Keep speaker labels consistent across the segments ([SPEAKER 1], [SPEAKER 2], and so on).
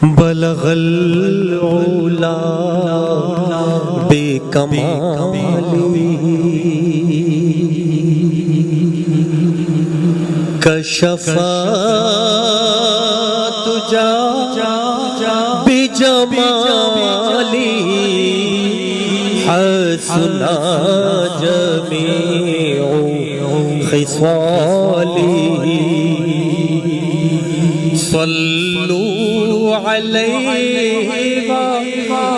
[SPEAKER 1] بلغ العلا بکمالی کشف تجا بجمالی حسن جمیع خصالی صلوا علیہ وآلہ۔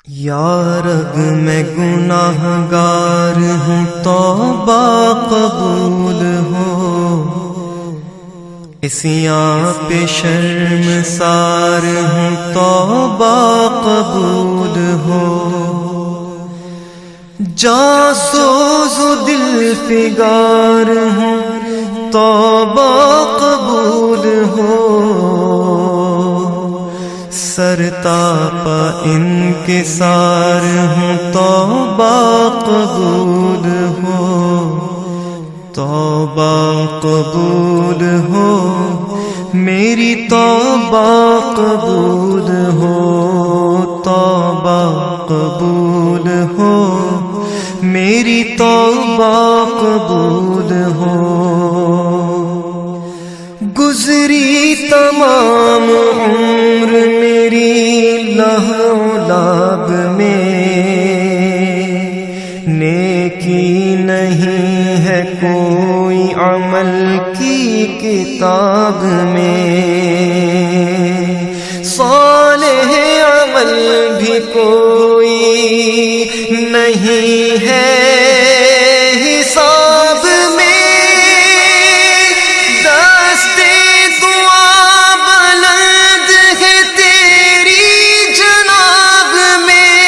[SPEAKER 2] یا رب میں گناہ گار ہوں، توبہ قبول ہو، اسیاں پہ شرمسار ہوں، توبہ قبول ہو، جاسوس و دل فگار ہوں، توبہ قبول ہو، سرتاپا انکسار ہوں، توبہ قبول ہو، توبہ قبول ہو، میری توبہ قبول ہو، توبہ قبول ہو، میری توبہ قبول ہو، گزری تمام عمر میری لہو لعب میں، نیکی نہیں ہے کوئی عمل کی کتاب میں، صالح عمل بھی کوئی نہیں ہے حساب میں، دست دعا بلند ہے تیری جناب میں،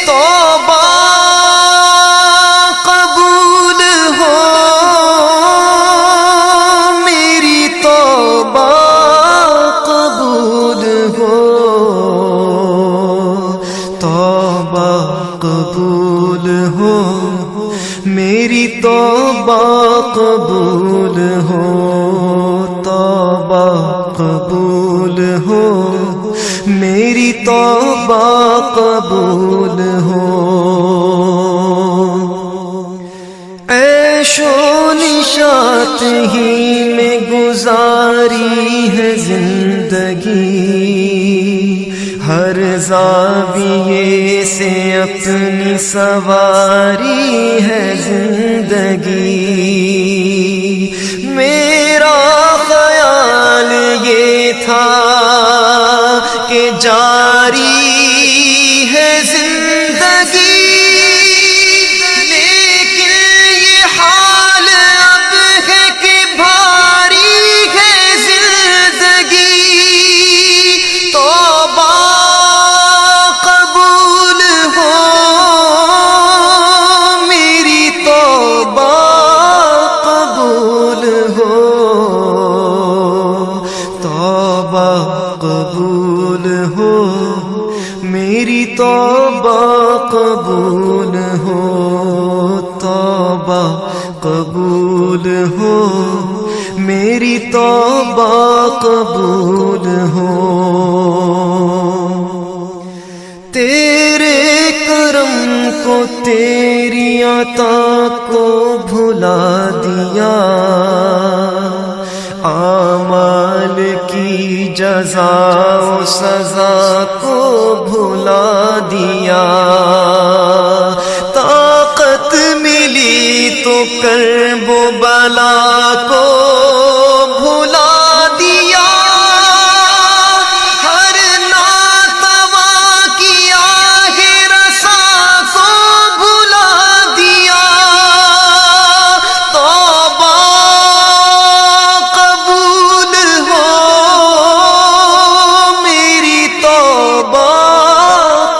[SPEAKER 2] توبہ قبول ہو، میری توبہ قبول ہو، توبہ قبول ہو، میری توبہ قبول ہو، توبہ قبول ہو، میری توبہ قبول ہو، عیش و نشاط ہی میں گزاری ہے زندگی، ہر زاویے سے اپنی سواری ہے زندگی، میرا خیال یہ تھا کہ جاری ہے زندگی، لیکن یہ حال اب ہے کہ بھاری ہے زندگی، توبہ قبول ہو، میری توبہ قبول ہو، توبہ قبول ہو، میری توبہ قبول ہو، توبہ قبول ہو، میری توبہ قبول ہو، تیرے کرم کو تیری عطا کو بھلا دیا، اعمال کی جزا و سزا کو بھلا دیا، طاقت ملی تو کرب و بلا کو بھلا دیا، ہر ناتوا کی آہ رسا کو بھلا دیا، توبہ قبول ہو، میری توبہ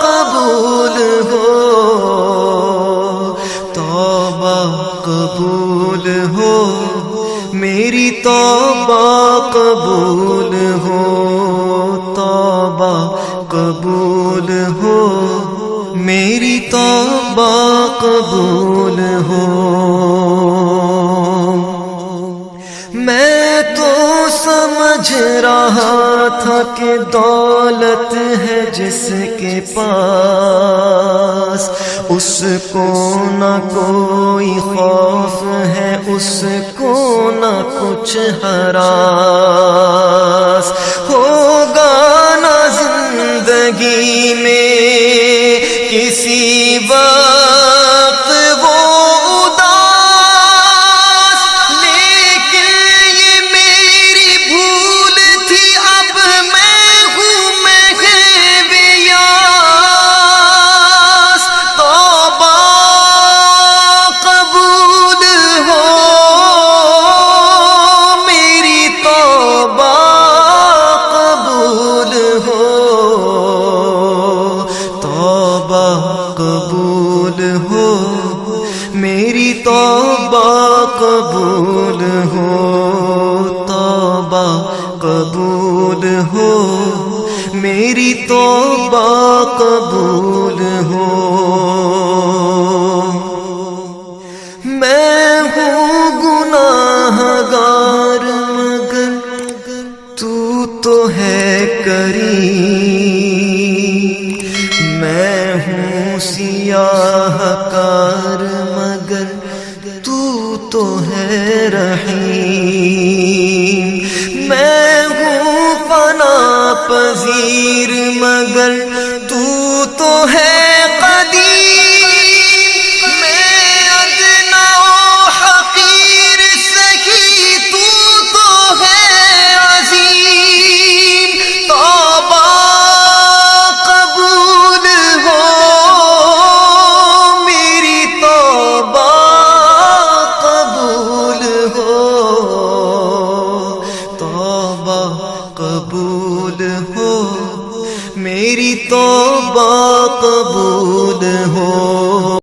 [SPEAKER 2] قبول ہو، توبہ قبول ہو، میری توبہ قبول ہو، توبہ قبول ہو، میری توبہ قبول ہو۔ سمجھ رہا تھا کہ دولت ہے جس کے پاس، اس کو نہ کوئی خوف ہے، اس کو نہ کچھ ہراس، ہوگا نہ زندگی میں کسی وقت وہ اداس، لیکن یہ میری بھول تھی، اب میں ہوں محو یاس، توبہ قبول ہو میری، توبہ قبول ہو، توبہ قبول ہو میری، توبہ قبول ہو، توبہ قبول ہو میری، توبہ قبول ہو۔ میں ہوں گناہ گار مگر تو تو ہے کریم، میں ہوں سیاہ کار مگر تو تو ہے رحیم، میں ہوں فنا پذیر مگر تو تو ہے قدیم، میں ادنا و حقیر سہی تو تو ہے عظیم، توبہ قبول ہو میری، توبہ قبول ہو، توبہ قبول ہو میری، توبہ قبول ہو۔